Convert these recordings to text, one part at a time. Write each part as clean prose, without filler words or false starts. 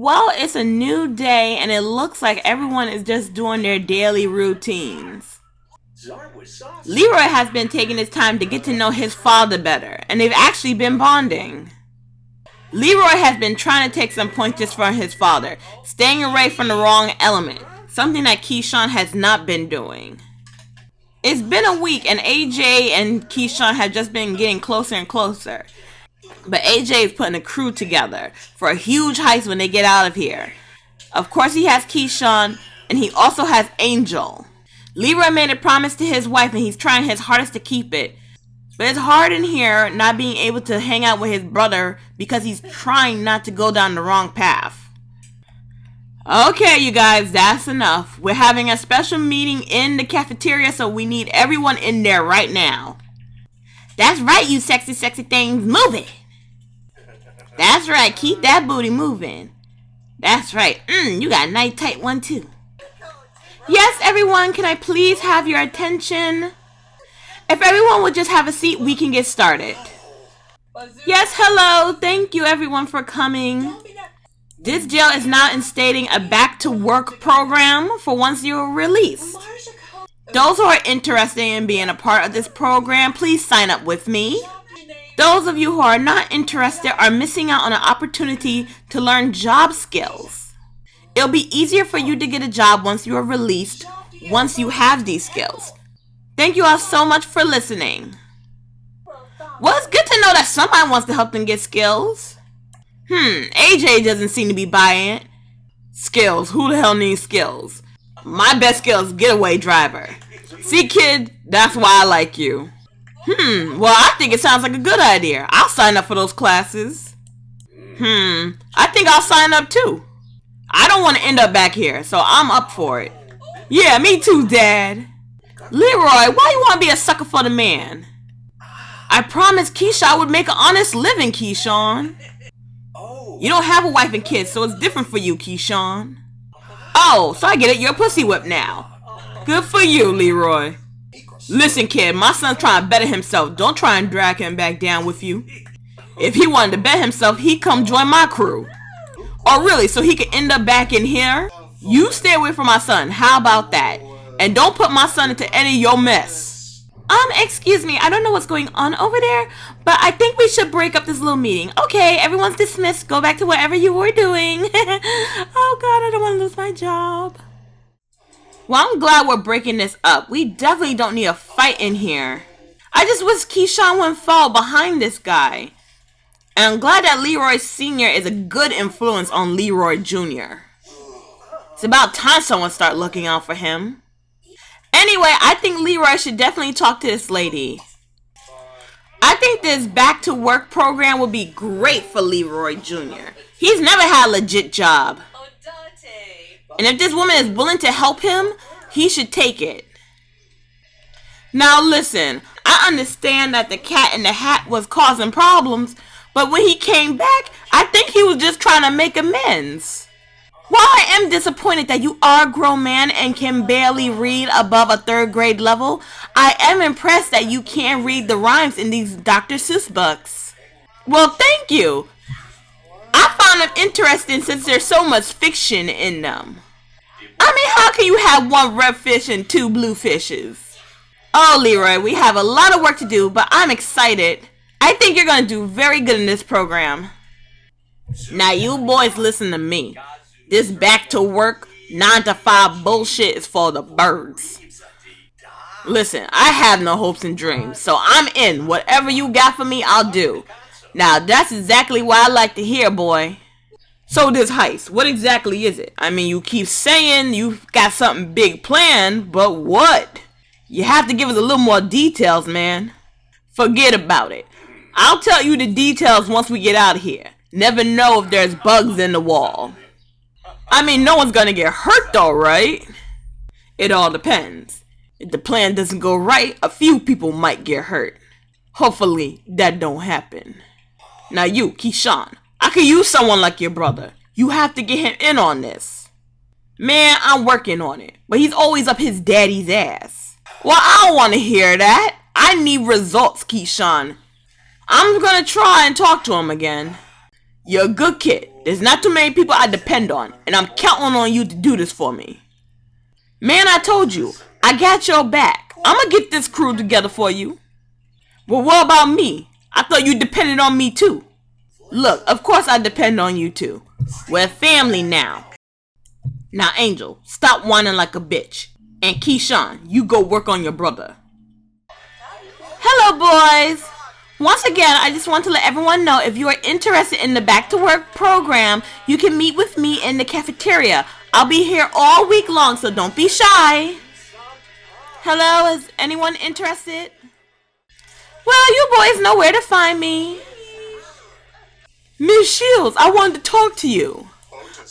Well, it's a new day and it looks like everyone is just doing their daily routines. Leroy has been taking his time to get to know his father better, and they've actually been bonding. Leroy has been trying to take some pointers from his father, staying away from the wrong element, something that Keyshawn has not been doing. It's been a week and AJ and Keyshawn have just been getting closer and closer. But AJ is putting a crew together for a huge heist when they get out of here. Of course he has Keyshawn, and he also has Angel. Leroy made a promise to his wife and he's trying his hardest to keep it. But it's hard in here not being able to hang out with his brother because he's trying not to go down the wrong path. Okay, you guys, that's enough. We're having a special meeting in the cafeteria, so we need everyone in there right now. That's right, you sexy, sexy things. Move it. That's right, keep that booty moving. That's right. You got a nice tight one too. Yes, everyone, can I please have your attention? If everyone would just have a seat, we can get started. Yes, hello. Thank you, everyone, for coming. This jail is now instating a back-to-work program for once you're released. Those who are interested in being a part of this program, please sign up with me. Those of you who are not interested are missing out on an opportunity to learn job skills. It'll be easier for you to get a job once you are released, once you have these skills. Thank you all so much for listening. Well, it's good to know that somebody wants to help them get skills. AJ doesn't seem to be buying it. Skills? Who the hell needs skills? My best skill is getaway driver. See, kid, that's why I like you. Well, I think it sounds like a good idea. I'll sign up for those classes. I think I'll sign up too. I don't want to end up back here, so I'm up for it. Yeah, me too, Dad. Leroy, why you want to be a sucker for the man? I promised Keyshawn would make an honest living, Keyshawn. You don't have a wife and kids, so it's different for you, Keyshawn. Oh, so I get it, you're a pussy whip now. Good for you, Leroy. Listen, kid, my son's trying to better himself. Don't try and drag him back down with you. If he wanted to bet himself, he'd come join my crew. Oh, really? So he could end up back in here? You stay away from my son. How about that? And don't put my son into any of your mess. Excuse me. I don't know what's going on over there, but I think we should break up this little meeting. Okay, everyone's dismissed. Go back to whatever you were doing. Oh, God, I don't want to lose my job. Well, I'm glad we're breaking this up. We definitely don't need a fight in here. I just wish Keyshawn wouldn't fall behind this guy. And I'm glad that Leroy Sr. is a good influence on Leroy Jr. It's about time someone start looking out for him. Anyway, I think Leroy should definitely talk to this lady. I think this back to work program would be great for Leroy Jr. He's never had a legit job. And if this woman is willing to help him, he should take it. Now listen, I understand that the cat in the hat was causing problems, but when he came back, I think he was just trying to make amends. While I am disappointed that you are a grown man and can barely read above a 3rd grade level, I am impressed that you can read the rhymes in these Dr. Seuss books. Well, thank you. I found them interesting since there's so much fiction in them. I mean, how can you have 1 red fish and 2 blue fishes? Oh, Leroy, we have a lot of work to do, but I'm excited. I think you're going to do very good in this program. Now, you boys listen to me. This back to work, 9 to 5 bullshit is for the birds. Listen, I have no hopes and dreams, so I'm in. Whatever you got for me, I'll do. Now, that's exactly what I like to hear, boy. So this heist, what exactly is it? I mean, you keep saying you've got something big planned, but what? You have to give us a little more details, man. Forget about it. I'll tell you the details once we get out of here. Never know if there's bugs in the wall. I mean, no one's gonna get hurt though, right? It all depends. If the plan doesn't go right, a few people might get hurt. Hopefully, that don't happen. Now you, Keyshawn, I could use someone like your brother. You have to get him in on this. Man, I'm working on it, but he's always up his daddy's ass. Well, I don't want to hear that. I need results, Keyshawn. I'm gonna try and talk to him again. You're a good kid. There's not too many people I depend on, and I'm counting on you to do this for me. Man, I told you, I got your back. I'ma get this crew together for you. Well, what about me? I thought you depended on me too. Look, of course I depend on you too. We're family now. Now, Angel, stop whining like a bitch. And Keyshawn, you go work on your brother. Hello, boys. Once again, I just want to let everyone know if you are interested in the Back to Work program, you can meet with me in the cafeteria. I'll be here all week long, so don't be shy. Hello, is anyone interested? Well, you boys know where to find me. Miss Shields, I wanted to talk to you.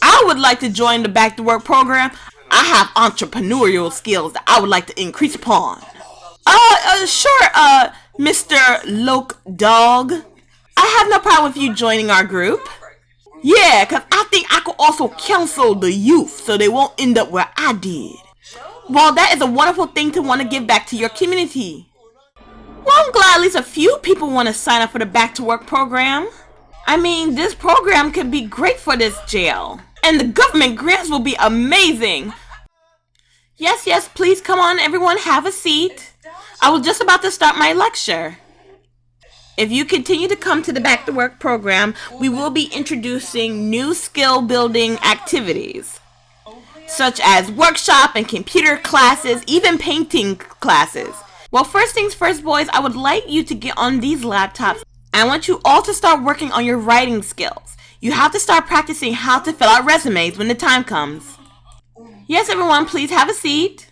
I would like to join the Back to Work program. I have entrepreneurial skills that I would like to increase upon. Sure, Mr. Loke Dog. I have no problem with you joining our group. Yeah, because I think I could also counsel the youth so they won't end up where I did. Well, that is a wonderful thing to want to give back to your community. Well, I'm glad at least a few people want to sign up for the Back to Work program. I mean, this program could be great for this jail. And the government grants will be amazing. Yes, please come on, everyone, have a seat. I was just about to start my lecture. If you continue to come to the Back to Work program, we will be introducing new skill building activities, such as workshop and computer classes, even painting classes. Well, first things first, boys, I would like you to get on these laptops. I want you all to start working on your writing skills. You have to start practicing how to fill out resumes when the time comes. Yes, everyone, please have a seat.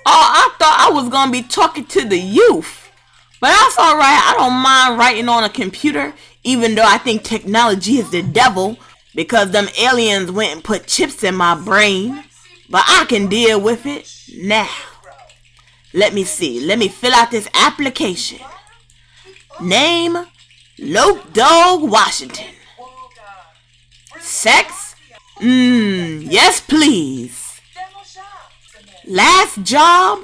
Oh, I thought I was going to be talking to the youth. But that's alright, I don't mind writing on a computer, even though I think technology is the devil, because them aliens went and put chips in my brain. But I can deal with it now. Let me see, let me fill out this application. Name, Lope Dog Washington. Sex? Yes please. Last job?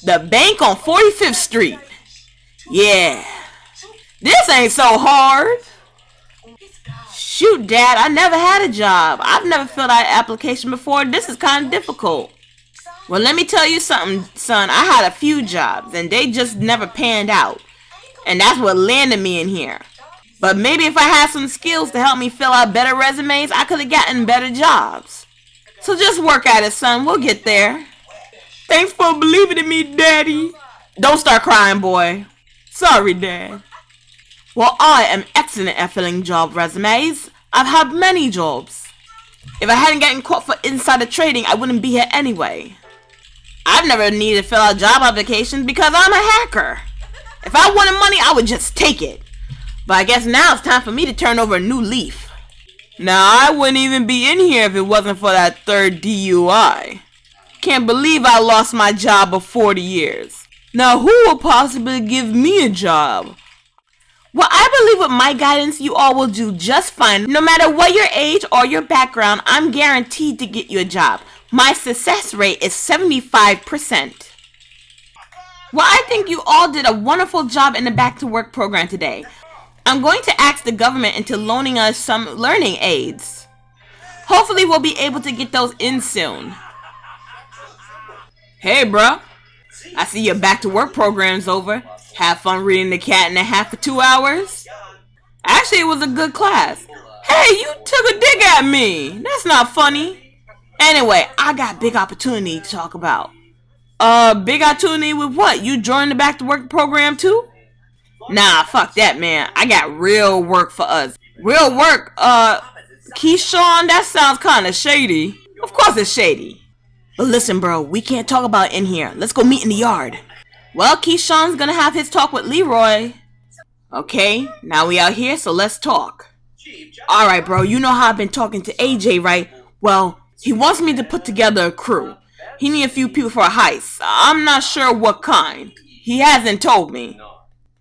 The bank on 45th Street. Yeah. This ain't so hard. Shoot, Dad, I never had a job. I've never filled out an application before. This is kind of difficult. Well, let me tell you something, son. I had a few jobs, and they just never panned out. And that's what landed me in here. But maybe if I had some skills to help me fill out better resumes, I could have gotten better jobs. So just work at it, son. We'll get there. Thanks for believing in me, Daddy. Don't start crying, boy. Sorry, Dad. Well, I am excellent at filling job resumes. I've had many jobs. If I hadn't gotten caught for insider trading, I wouldn't be here anyway. I've never needed to fill out job applications because I'm a hacker. If I wanted money, I would just take it. But I guess now it's time for me to turn over a new leaf. Now, I wouldn't even be in here if it wasn't for that third DUI. Can't believe I lost my job of 40 years. Now, who will possibly give me a job? Well, I believe with my guidance, you all will do just fine. No matter what your age or your background, I'm guaranteed to get you a job. My success rate is 75%. Well, I think you all did a wonderful job in the Back to Work program today. I'm going to ask the government into loaning us some learning aids. Hopefully, we'll be able to get those in soon. Hey, bro. I see your Back to Work program's over. Have fun reading The Cat in the Hat for 2 hours? Actually, it was a good class. Hey, you took a dig at me. That's not funny. Anyway, I got big opportunity to talk about. Big opportunity with what? You joined the Back to Work program too? Nah, fuck that, man. I got real work for us. Real work? Keyshawn, that sounds kind of shady. Of course it's shady. But listen, bro, we can't talk about it in here. Let's go meet in the yard. Well, Keyshawn's gonna have his talk with Leroy. Okay, now we out here, so let's talk. Alright, bro, you know how I've been talking to AJ, right? Well, he wants me to put together a crew. He needs a few people for a heist. I'm not sure what kind. He hasn't told me.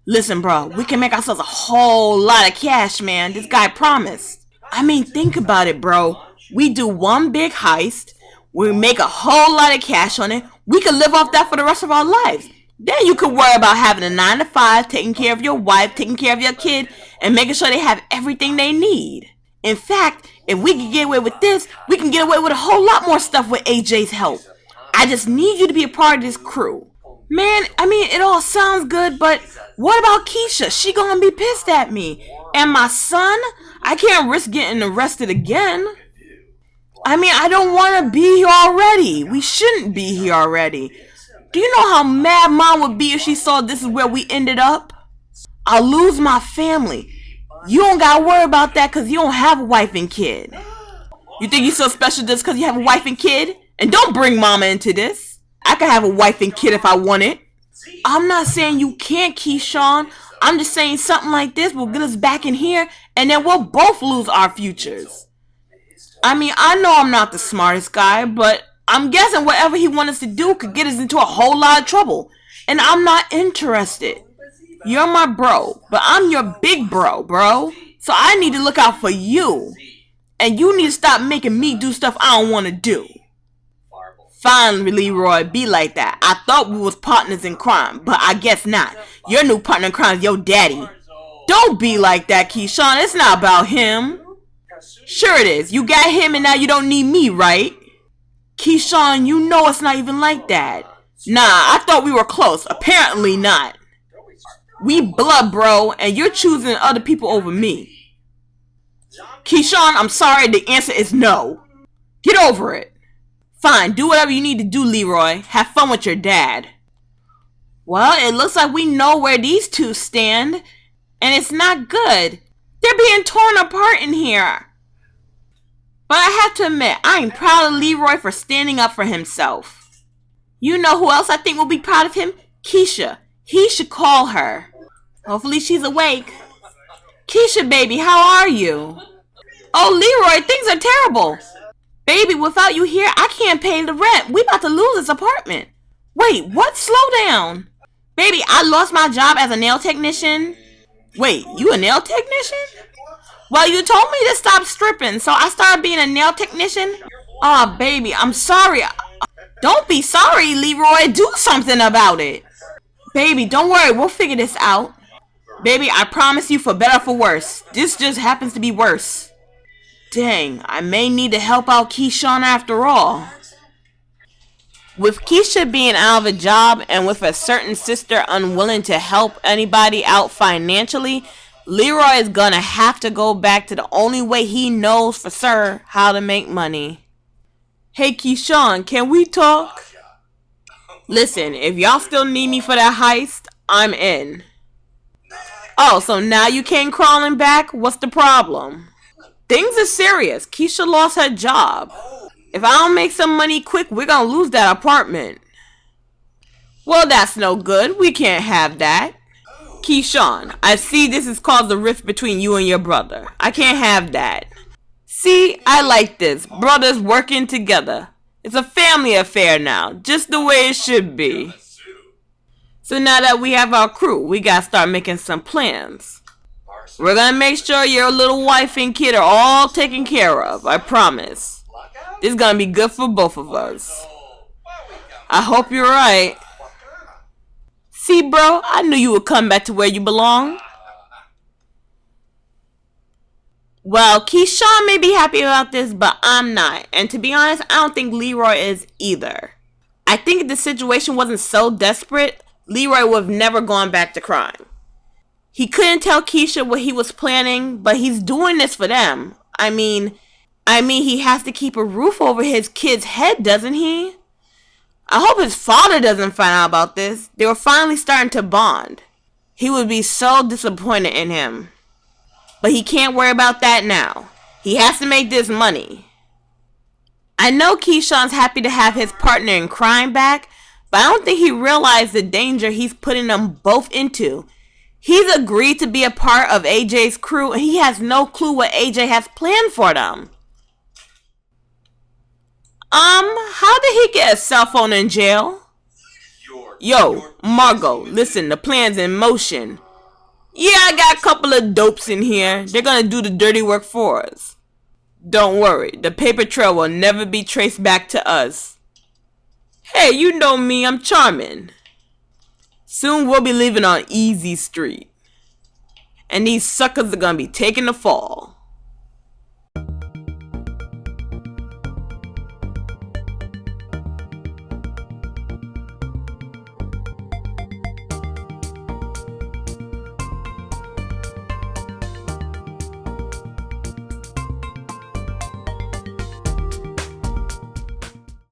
Listen, bro, we can make ourselves a whole lot of cash, man. This guy promised. I mean, think about it, bro. We do one big heist. We make a whole lot of cash on it. We could live off that for the rest of our lives. Then you could worry about having a 9 to 5, taking care of your wife, taking care of your kid, and making sure they have everything they need. In fact, if we can get away with this, we can get away with a whole lot more stuff with AJ's help. I just need you to be a part of this crew. Man, I mean, it all sounds good, but what about Keisha? She gonna be pissed at me. And my son? I can't risk getting arrested again. I mean, I don't want to be here already. We shouldn't be here already. Do you know how mad Mom would be if she saw this is where we ended up? I'll lose my family. You don't gotta worry about that because you don't have a wife and kid. You think you're so special just because you have a wife and kid? And don't bring Mama into this. I could have a wife and kid if I wanted. I'm not saying you can't, Keyshawn. I'm just saying something like this will get us back in here and then we'll both lose our futures. I mean, I know I'm not the smartest guy, but I'm guessing whatever he wants us to do could get us into a whole lot of trouble. And I'm not interested. You're my bro, but I'm your big bro. So I need to look out for you. And you need to stop making me do stuff I don't want to do. Fine, Leroy, be like that. I thought we was partners in crime, but I guess not. Your new partner in crime is your daddy. Don't be like that, Keyshawn. It's not about him. Sure it is. You got him and now you don't need me, right? Keyshawn, you know it's not even like that. Nah, I thought we were close. Apparently not. We blood, bro, and you're choosing other people over me. Keyshawn, I'm sorry, the answer is no. Get over it. Fine, do whatever you need to do, Leroy. Have fun with your dad. Well, it looks like we know where these two stand, and it's not good. They're being torn apart in here. But I have to admit, I am proud of Leroy for standing up for himself. You know who else I think will be proud of him? Keisha. He should call her. Hopefully she's awake. Keisha, baby, how are you? Oh, Leroy, things are terrible. Baby, without you here, I can't pay the rent. We about to lose this apartment. Wait, what? Slow down. Baby, I lost my job as a nail technician. Wait, you a nail technician? Well, you told me to stop stripping, so I started being a nail technician. Oh, baby, I'm sorry. Don't be sorry, Leroy. Do something about it. Baby, don't worry. We'll figure this out. Baby, I promise you, for better or for worse. This just happens to be worse. Dang, I may need to help out Keyshawn after all. With Keisha being out of a job and with a certain sister unwilling to help anybody out financially, Leroy is gonna have to go back to the only way he knows for sure how to make money. Hey Keyshawn, can we talk? Listen, if y'all still need me for that heist, I'm in. Oh, so now you came crawling back? What's the problem? Things are serious. Keisha lost her job. If I don't make some money quick, we're gonna lose that apartment. Well, that's no good. We can't have that. Keyshawn, I see this has caused a rift between you and your brother. I can't have that. See, I like this. Brothers working together. It's a family affair now, just the way it should be. So now that we have our crew, we gotta start making some plans. We're gonna make sure your little wife and kid are all taken care of, I promise. This is gonna be good for both of us. I hope you're right. See, bro, I knew you would come back to where you belong. Well, Keyshawn may be happy about this, but I'm not. And to be honest, I don't think Leroy is either. I think if the situation wasn't so desperate, Leroy would have never gone back to crime. He couldn't tell Keisha what he was planning, but he's doing this for them. I mean, he has to keep a roof over his kid's head, doesn't he? I hope his father doesn't find out about this. They were finally starting to bond. He would be so disappointed in him. But he can't worry about that now. He has to make this money. I know Keyshawn's happy to have his partner in crime back, but I don't think he realized the danger he's putting them both into. He's agreed to be a part of AJ's crew, and he has no clue what AJ has planned for them. How did he get a cell phone in jail? Yo, Margot, listen, the plan's in motion. Yeah, I got a couple of dopes in here. They're gonna do the dirty work for us. Don't worry, the paper trail will never be traced back to us. Hey, you know me, I'm charming. Soon we'll be living on Easy Street. And these suckers are gonna be taking the fall.